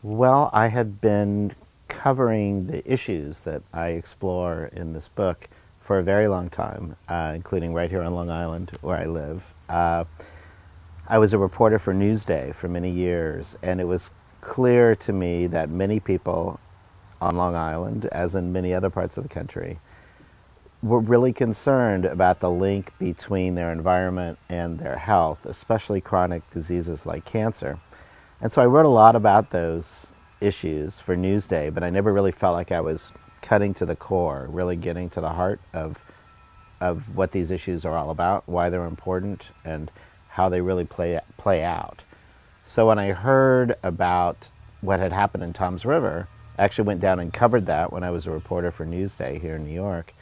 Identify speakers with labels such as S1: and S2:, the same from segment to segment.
S1: Well, I had been covering the issues that I explore in this book for a very long time, including right here on Long Island, where I live. I was a reporter for Newsday for many years, and it was clear to me that many people on Long Island, as in many other parts of the country, were really concerned about the link between their environment and their health, especially chronic diseases like cancer. And so I wrote a lot about those issues for Newsday, but I never really felt like I was cutting to the core, really getting to the heart of what these issues are all about, why they're important, and how they really play out. So when I heard about what had happened in Tom's River, I actually went down and covered that when I was a reporter for Newsday here in New York.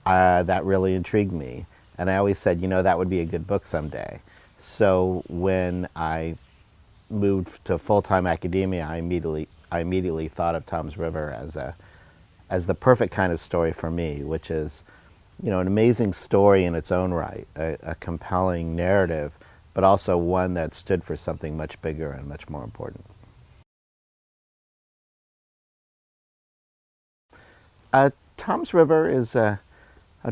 S1: That really intrigued me. And I always said, that would be a good book someday. So when I moved to full-time academia, I immediately thought of Tom's River as the perfect kind of story for me, which is, an amazing story in its own right, a compelling narrative, but also one that stood for something much bigger and much more important. Tom's River is an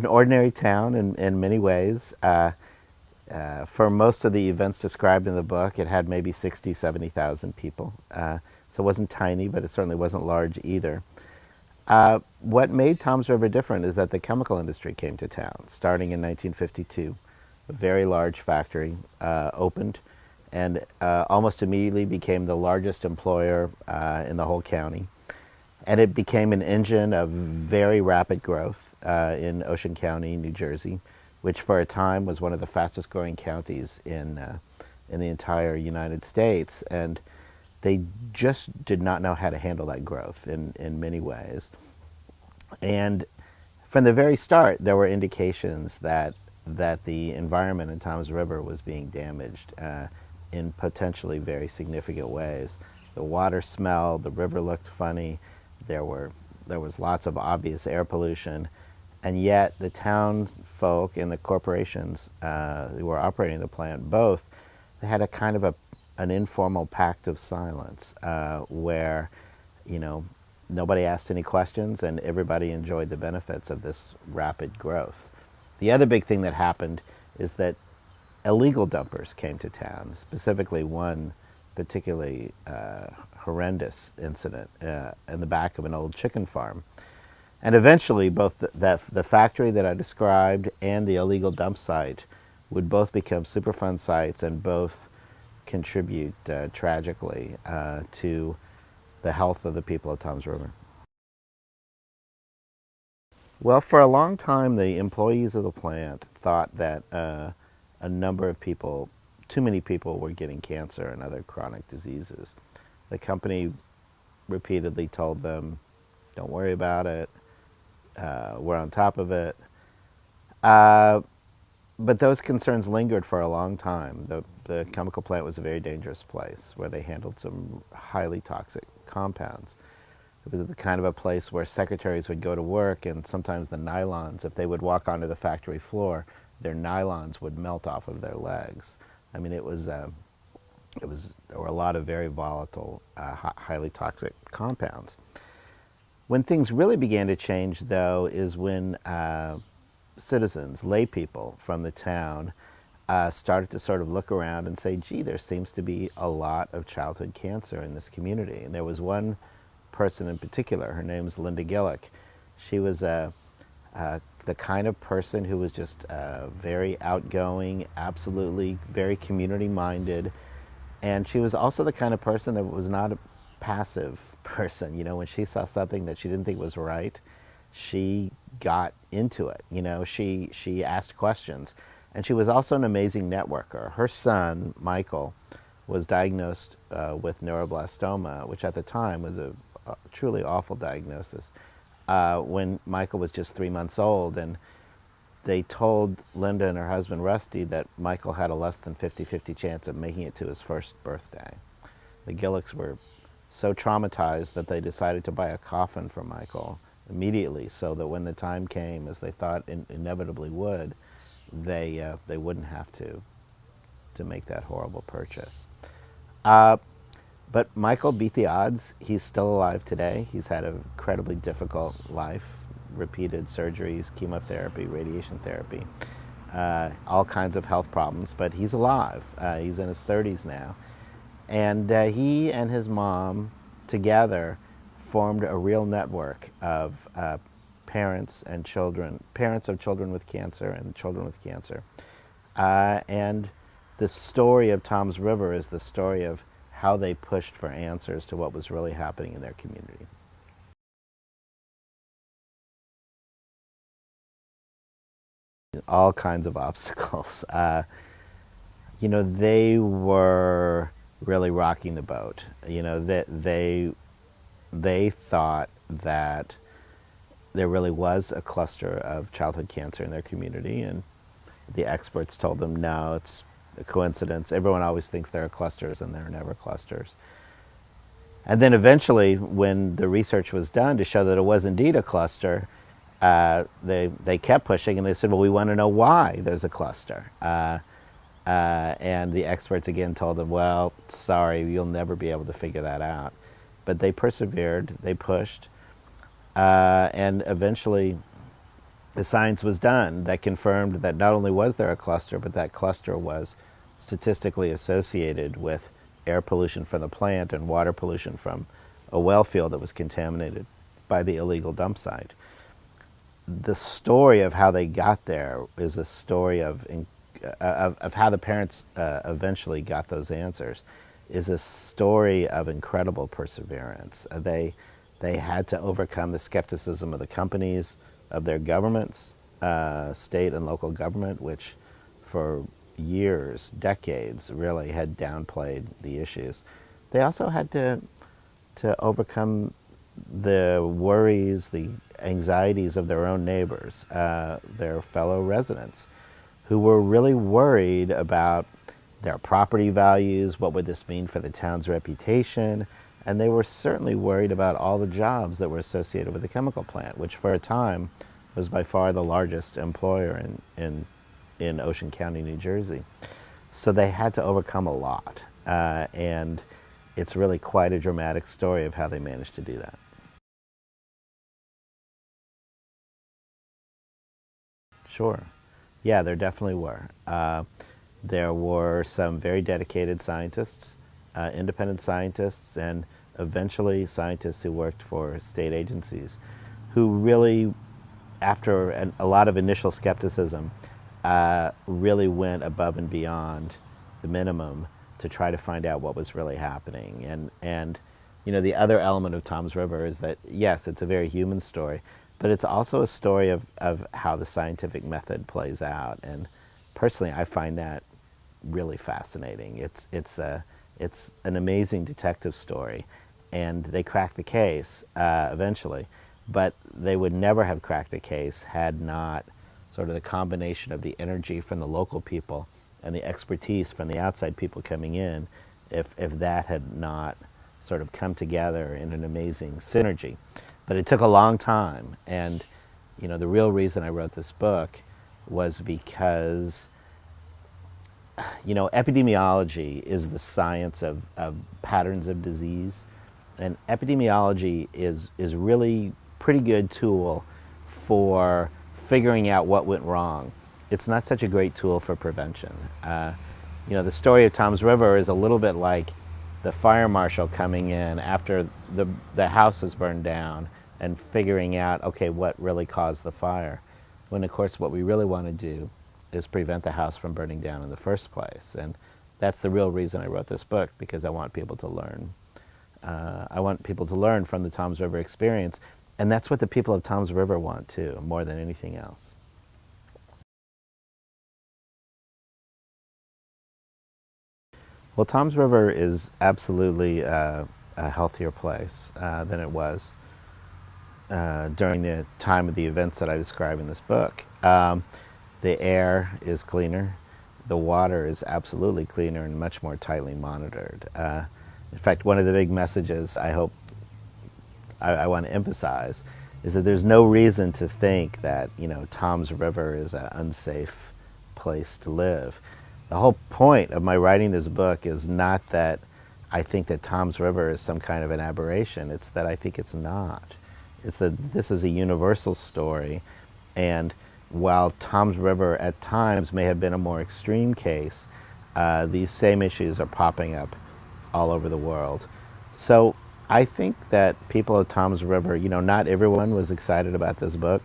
S1: ordinary town in many ways. For most of the events described in the book, it had maybe 60, 70,000 people. So it wasn't tiny, but it certainly wasn't large either. What made Tom's River different is that the chemical industry came to town, starting in 1952. A very large factory opened and almost immediately became the largest employer in the whole county. And it became an engine of very rapid growth in Ocean County, New Jersey, which for a time was one of the fastest growing counties in the entire United States. And they just did not know how to handle that growth in many ways. And from the very start, there were indications that the environment in Tom's River was being damaged in potentially very significant ways. The water smelled, the river looked funny, there was lots of obvious air pollution, and yet the town folk and the corporations who were operating the plant both, they had a kind of an informal pact of silence where, you know, nobody asked any questions and everybody enjoyed the benefits of this rapid growth. The other big thing that happened is that illegal dumpers came to town, specifically one particularly horrendous incident in the back of an old chicken farm. And eventually, both the factory that I described and the illegal dump site would both become Superfund sites and both contribute tragically to the health of the people of Tom's River. Well, for a long time, the employees of the plant thought that a number of people, too many people, were getting cancer and other chronic diseases. The company repeatedly told them, don't worry about it, we're on top of it. Uh, but those concerns lingered for a long time. The chemical plant was a very dangerous place where they handled some highly toxic compounds. It was the kind of a place where secretaries would go to work and sometimes the nylons, if they would walk onto the factory floor, their nylons would melt off of their legs. I mean, there were a lot of very volatile, highly toxic compounds. When things really began to change, though, is when citizens, lay people from the town, started to sort of look around and say, gee, there seems to be a lot of childhood cancer in this community. And there was one person in particular, her name's Linda Gillick. She was the kind of person who was just very outgoing, absolutely very community-minded. And she was also the kind of person that was not a passive person. You know, when she saw something that she didn't think was right, she got into it. You know, she asked questions. And she was also an amazing networker. Her son, Michael, was diagnosed with neuroblastoma, which at the time was a truly awful diagnosis, when Michael was just 3 months old. And they told Linda and her husband, Rusty, that Michael had a less than 50-50 chance of making it to his first birthday. The Gillicks were so traumatized that they decided to buy a coffin for Michael immediately so that when the time came, as they thought inevitably would, they wouldn't have to make that horrible purchase. But Michael beat the odds. He's still alive today. He's had an incredibly difficult life, repeated surgeries, chemotherapy, radiation therapy, all kinds of health problems, but he's alive. He's in his 30s now. And he and his mom together formed a real network of parents and children, parents of children with cancer and children with cancer. And the story of Tom's River is the story of how they pushed for answers to what was really happening in their community. All kinds of obstacles. They were really rocking the boat. They thought that there really was a cluster of childhood cancer in their community, and the experts told them, no, it's a coincidence. Everyone always thinks there are clusters, and there are never clusters. And then eventually, when the research was done to show that it was indeed a cluster, they kept pushing, and they said, well, we want to know why there's a cluster. And the experts again told them, well, sorry, you'll never be able to figure that out. But they persevered, they pushed, and eventually the science was done that confirmed that not only was there a cluster, but that cluster was statistically associated with air pollution from the plant and water pollution from a well field that was contaminated by the illegal dump site. The story of how they got there is a story of how the parents eventually got those answers, is a story of incredible perseverance. They had to overcome the skepticism of the companies, of their governments, state and local government, which for years, decades, really had downplayed the issues. They also had to overcome the worries, the anxieties of their own neighbors, their fellow residents, who were really worried about their property values, what would this mean for the town's reputation, and they were certainly worried about all the jobs that were associated with the chemical plant, which for a time was by far the largest employer in Ocean County, New Jersey. So they had to overcome a lot, and it's really quite a dramatic story of how they managed to do that. Sure. Yeah, there definitely were. There were some very dedicated scientists, independent scientists, and eventually scientists who worked for state agencies who really, after a lot of initial skepticism, really went above and beyond the minimum to try to find out what was really happening. And the other element of Tom's River is that, yes, it's a very human story, but it's also a story of how the scientific method plays out. And personally, I find that really fascinating. It's an amazing detective story, and they crack the case eventually, but they would never have cracked the case had not sort of the combination of the energy from the local people and the expertise from the outside people coming in, if that had not sort of come together in an amazing synergy. But it took a long time, and the real reason I wrote this book was because epidemiology is the science of patterns of disease, and epidemiology is really pretty good tool for figuring out what went wrong. It's not such a great tool for prevention. The story of Tom's River is a little bit like the fire marshal coming in after the house is burned down and figuring out, okay, what really caused the fire, when of course what we really want to do is prevent the house from burning down in the first place. And that's the real reason I wrote this book, because I want people to learn. I want people to learn from the Tom's River experience, and that's what the people of Tom's River want too, more than anything else. Well, Tom's River is absolutely a healthier place than it was during the time of the events that I describe in this book. The air is cleaner. The water is absolutely cleaner and much more tightly monitored. In fact, one of the big messages I hope I want to emphasize is that there's no reason to think that Tom's River is an unsafe place to live. The whole point of my writing this book is not that I think that Tom's River is some kind of an aberration. It's that I think it's not. It's that this is a universal story, and while Tom's River at times may have been a more extreme case, these same issues are popping up all over the world. So I think that people of Tom's River, not everyone was excited about this book.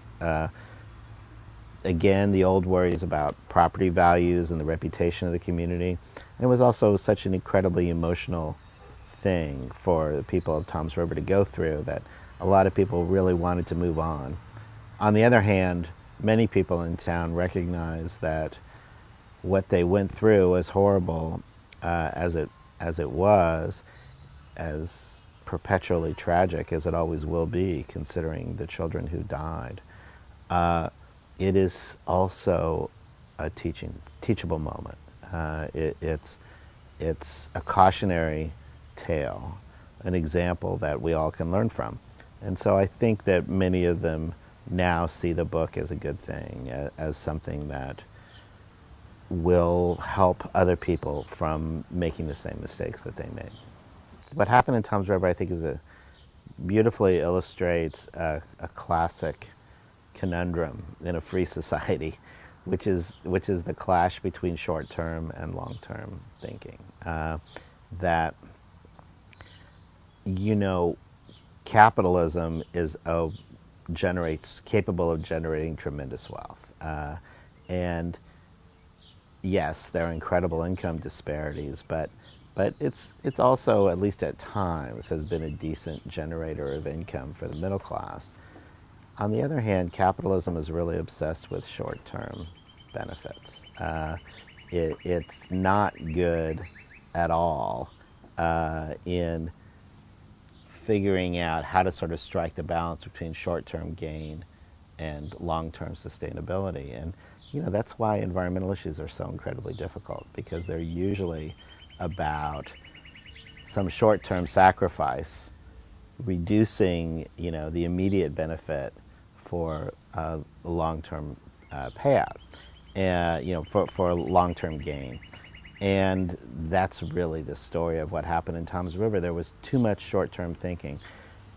S1: Again, the old worries about property values and the reputation of the community. And it was also such an incredibly emotional thing for the people of Tom's River to go through that a lot of people really wanted to move on. On the other hand, many people in town recognized that what they went through, as horrible as it was, as perpetually tragic as it always will be, considering the children who died, it is also a teachable moment. It's a cautionary tale, an example that we all can learn from. And so I think that many of them now see the book as a good thing, as something that will help other people from making the same mistakes that they made. What happened in Tom's River, I think, beautifully illustrates a classic conundrum in a free society, which is the clash between short-term and long-term thinking. That capitalism is capable of generating tremendous wealth, and yes, there are incredible income disparities, but it's also, at least at times, has been a decent generator of income for the middle class. On the other hand, capitalism is really obsessed with short-term benefits. It's not good at all in figuring out how to sort of strike the balance between short-term gain and long-term sustainability. And that's why environmental issues are so incredibly difficult, because they're usually about some short-term sacrifice, reducing the immediate benefit for a long-term payout, for long-term gain. And that's really the story of what happened in Tom's River. There was too much short-term thinking,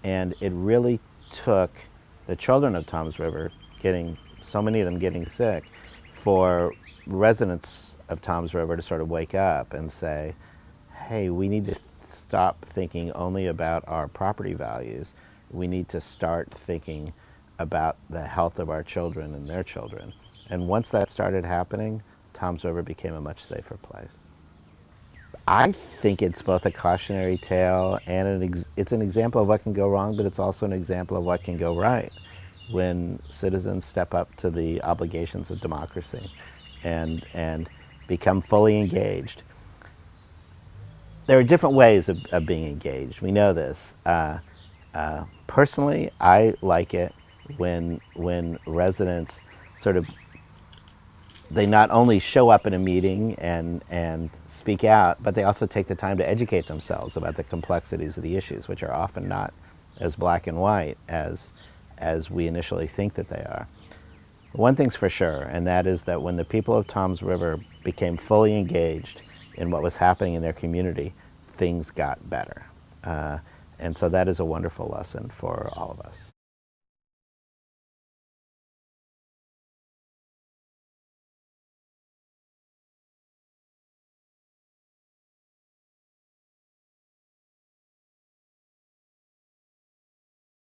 S1: and it really took the children of Tom's River, so many of them getting sick, for residents of Tom's River to sort of wake up and say, hey, we need to stop thinking only about our property values. We need to start thinking about the health of our children and their children. And once that started happening, Tom's River became a much safer place. I think it's both a cautionary tale and it's an example of what can go wrong, but it's also an example of what can go right when citizens step up to the obligations of democracy and become fully engaged. There are different ways of being engaged. We know this. Personally, I like it when residents they not only show up in a meeting and speak out, but they also take the time to educate themselves about the complexities of the issues, which are often not as black and white as we initially think that they are. One thing's for sure, and that is that when the people of Tom's River became fully engaged in what was happening in their community, things got better. And so that is a wonderful lesson for all of us.